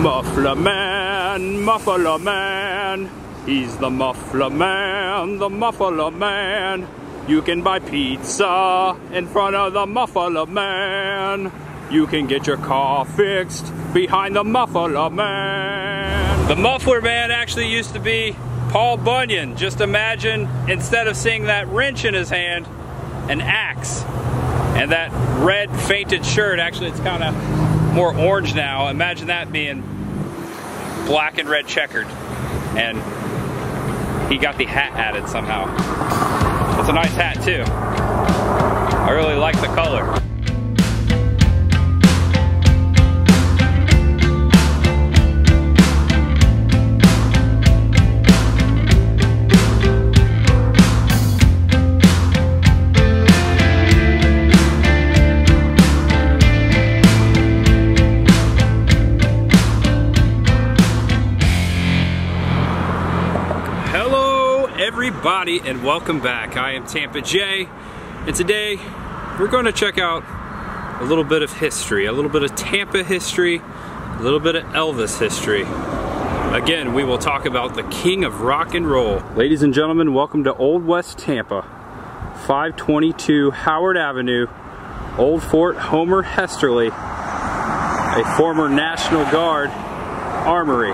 Muffler Man, Muffler Man. He's the Muffler Man, the Muffler Man. You can buy pizza in front of the Muffler Man. You can get your car fixed behind the Muffler Man. The Muffler Man actually used to be Paul Bunyan. Just imagine, instead of seeing that wrench in his hand, an axe. And that red fainted shirt, actually it's kind of more orange now. Imagine that being black and red checkered. And he got the hat added somehow. It's a nice hat too. I really like the color. Everybody, and welcome back. I am Tampa J, and today we're going to check out a little bit of history, a little bit of Tampa history, a little bit of Elvis history. Again, we will talk about the king of rock and roll. Ladies and gentlemen, welcome to Old West Tampa, 522 Howard Avenue, Old Fort Homer Hesterly, a former National Guard armory.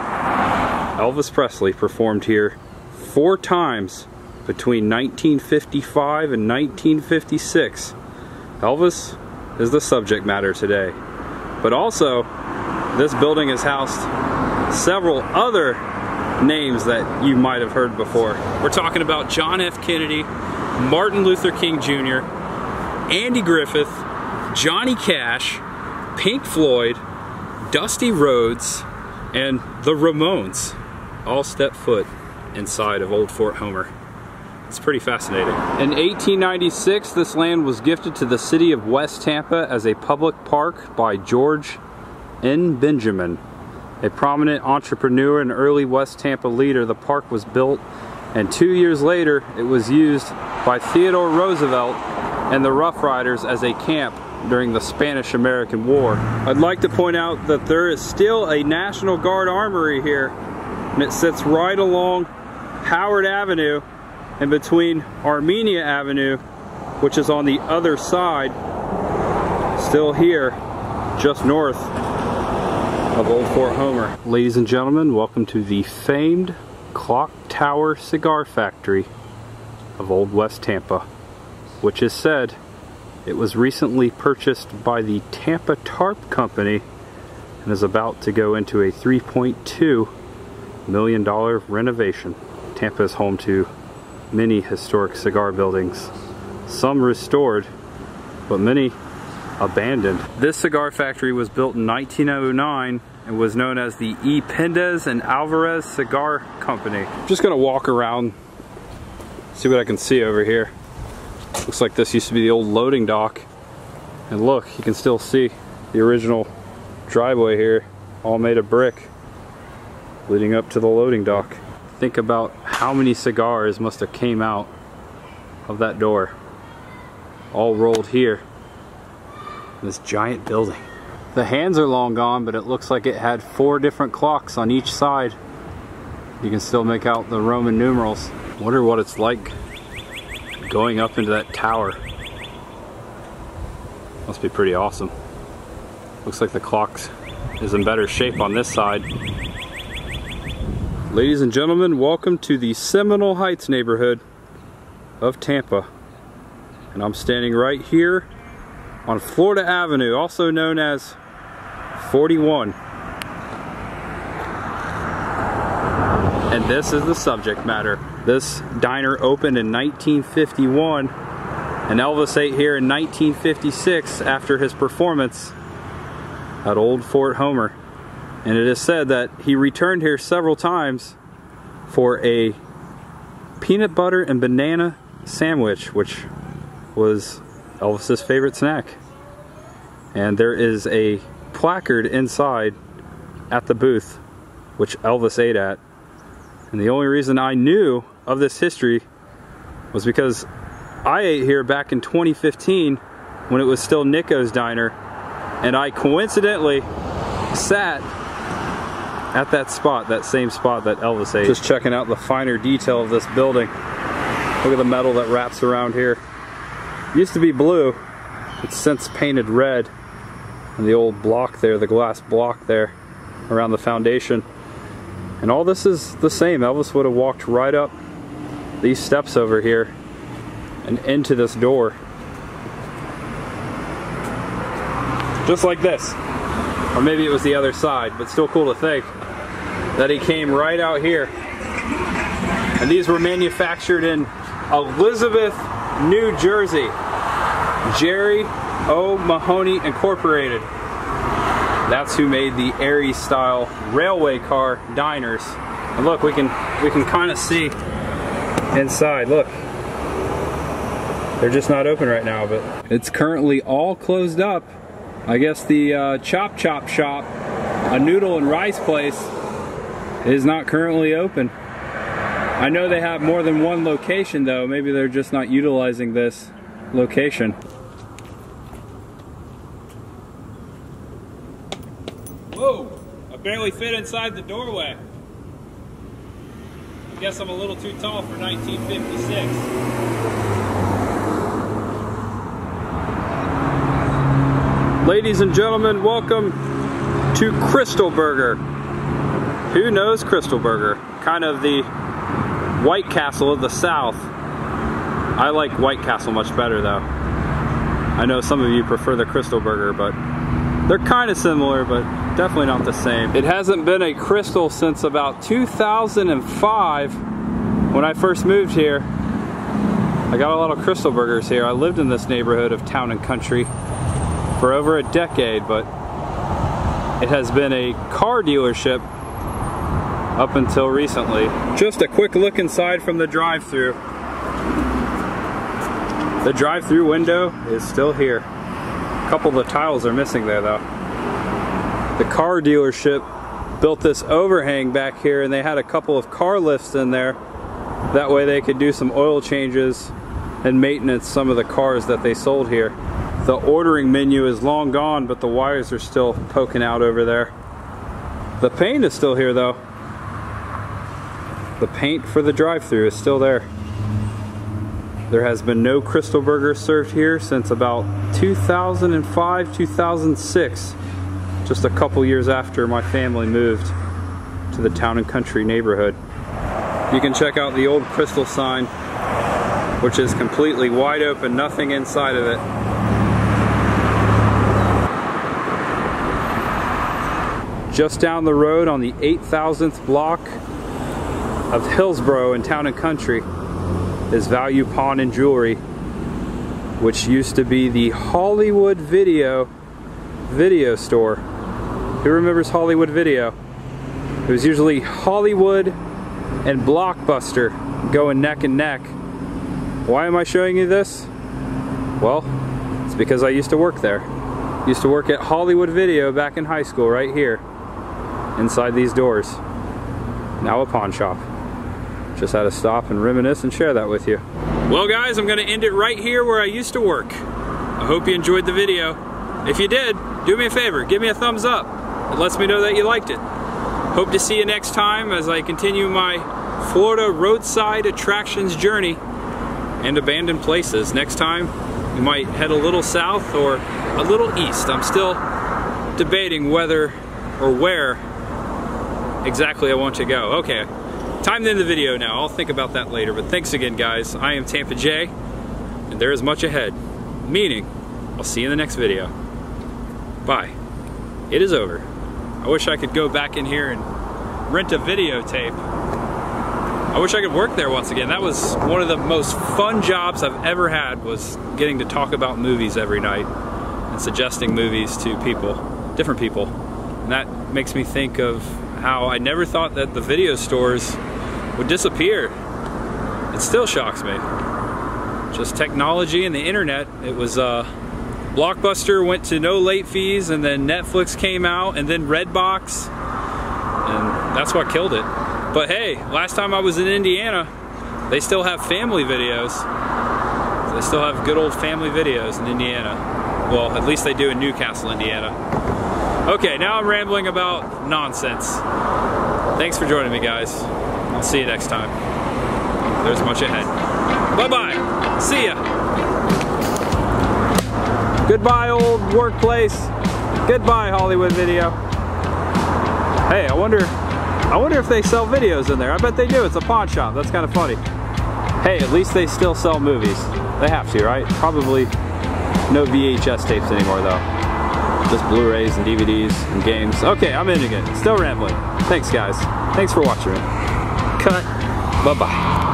Elvis Presley performed here 4 times between 1955 and 1956. Elvis is the subject matter today. But also, this building has housed several other names that you might have heard before. We're talking about John F. Kennedy, Martin Luther King Jr., Andy Griffith, Johnny Cash, Pink Floyd, Dusty Rhodes, and the Ramones all step foot inside of Old Fort Homer. It's pretty fascinating. In 1896, this land was gifted to the city of West Tampa as a public park by George N. Benjamin, a prominent entrepreneur and early West Tampa leader. The park was built, and 2 years later it was used by Theodore Roosevelt and the Rough Riders as a camp during the Spanish-American War. I'd like to point out that there is still a National Guard armory here, and it sits right along Howard Avenue and between Armenia Avenue, which is on the other side, still here, just north of Old Fort Homer. Ladies and gentlemen, welcome to the famed Clock Tower Cigar Factory of Old West Tampa, which is said it was recently purchased by the Tampa Tarp Company and is about to go into a $3.2 million renovation. Tampa is home to many historic cigar buildings, some restored, but many abandoned. This cigar factory was built in 1909 and was known as the E. Pendez and Alvarez Cigar Company. I'm just gonna walk around, see what I can see over here. Looks like this used to be the old loading dock. And look, you can still see the original driveway here, all made of brick, leading up to the loading dock. Think about how many cigars must have came out of that door, all rolled here in this giant building. The hands are long gone, but it looks like it had 4 different clocks on each side. You can still make out the Roman numerals. Wonder what it's like going up into that tower. Must be pretty awesome. Looks like the clock is in better shape on this side. Ladies and gentlemen, welcome to the Seminole Heights neighborhood of Tampa. And I'm standing right here on Florida Avenue, also known as 41. And this is the subject matter. This diner opened in 1951, and Elvis ate here in 1956 after his performance at Old Fort Homer. And it is said that he returned here several times for a peanut butter and banana sandwich, which was Elvis's favorite snack. And there is a placard inside at the booth, which Elvis ate at. And the only reason I knew of this history was because I ate here back in 2015 when it was still Nico's Diner, and I coincidentally sat at that spot, that same spot that Elvis ate. Just checking out the finer detail of this building. Look at the metal that wraps around here. It used to be blue. It's since painted red. And the old block there, the glass block there around the foundation. And all this is the same. Elvis would have walked right up these steps over here and into this door. Just like this. Or maybe it was the other side, but still cool to think that he came right out here. And these were manufactured in Elizabeth, New Jersey. Jerry O. Mahoney Incorporated. That's who made the Ayres style railway car diners. And look, we can kind of see inside. Look, they're just not open right now, but it's currently all closed up. I guess the Chop Chop Shop, a noodle and rice place, is not currently open. I know they have more than one location though. Maybe they're just not utilizing this location. Whoa! I barely fit inside the doorway. I guess I'm a little too tall for 1956. Ladies and gentlemen, welcome to Crystal Burger. Who knows Crystal Burger? Kind of the White Castle of the South. I like White Castle much better though. I know some of you prefer the Crystal Burger, but they're kind of similar, but definitely not the same. It hasn't been a Crystal since about 2005 when I first moved here. I got a lot of Crystal Burgers here. I lived in this neighborhood of Town and Country for over a decade, but it has been a car dealership up until recently. Just a quick look inside from the drive-thru. The drive-thru window is still here. A couple of the tiles are missing there though. The car dealership built this overhang back here and they had a couple of car lifts in there. That way they could do some oil changes and maintenance some of the cars that they sold here. The ordering menu is long gone, but the wires are still poking out over there. The paint is still here though. The paint for the drive-thru is still there. There has been no Crystal Burger served here since about 2005, 2006. Just a couple years after my family moved to the Town and Country neighborhood. You can check out the old Crystal sign, which is completely wide open, nothing inside of it. Just down the road on the 8,000th block of Hillsborough in Town and Country is Value Pawn and Jewelry, which used to be the Hollywood Video store. Who remembers Hollywood Video? It was usually Hollywood and Blockbuster going neck and neck. Why am I showing you this? Well, it's because I used to work there. Used to work at Hollywood Video back in high school right here. Inside these doors. Now a pawn shop. Just had to stop and reminisce and share that with you. Well guys, I'm gonna end it right here where I used to work. I hope you enjoyed the video. If you did, do me a favor, give me a thumbs up. It lets me know that you liked it. Hope to see you next time as I continue my Florida roadside attractions journey and abandoned places. Next time, we might head a little south or a little east. I'm still debating whether or where exactly I want to go. Okay, time to end the video now. I'll think about that later, but thanks again guys. I am Tampa J, and there is much ahead. Meaning, I'll see you in the next video. Bye. It is over. I wish I could go back in here and rent a videotape. I wish I could work there once again. That was one of the most fun jobs I've ever had, was getting to talk about movies every night and suggesting movies to people, different people. And that makes me think of how I never thought that the video stores would disappear. It still shocks me. Just technology and the internet. It was Blockbuster went to no late fees, and then Netflix came out, and then Redbox, and that's what killed it. But hey, last time I was in Indiana, they still have family videos. They still have good old family videos in Indiana. Well, at least they do in Newcastle, Indiana. Okay, now I'm rambling about nonsense. Thanks for joining me, guys. I'll see you next time. There's much ahead. Bye-bye. See ya. Goodbye, old workplace. Goodbye, Hollywood Video. Hey, I wonder if they sell videos in there. I bet they do. It's a pawn shop. That's kind of funny. Hey, at least they still sell movies. They have to, right? Probably no VHS tapes anymore, though. Just Blu-rays and DVDs and games. Okay, I'm in again. Still rambling. Thanks, guys. Thanks for watching. Cut. Bye-bye.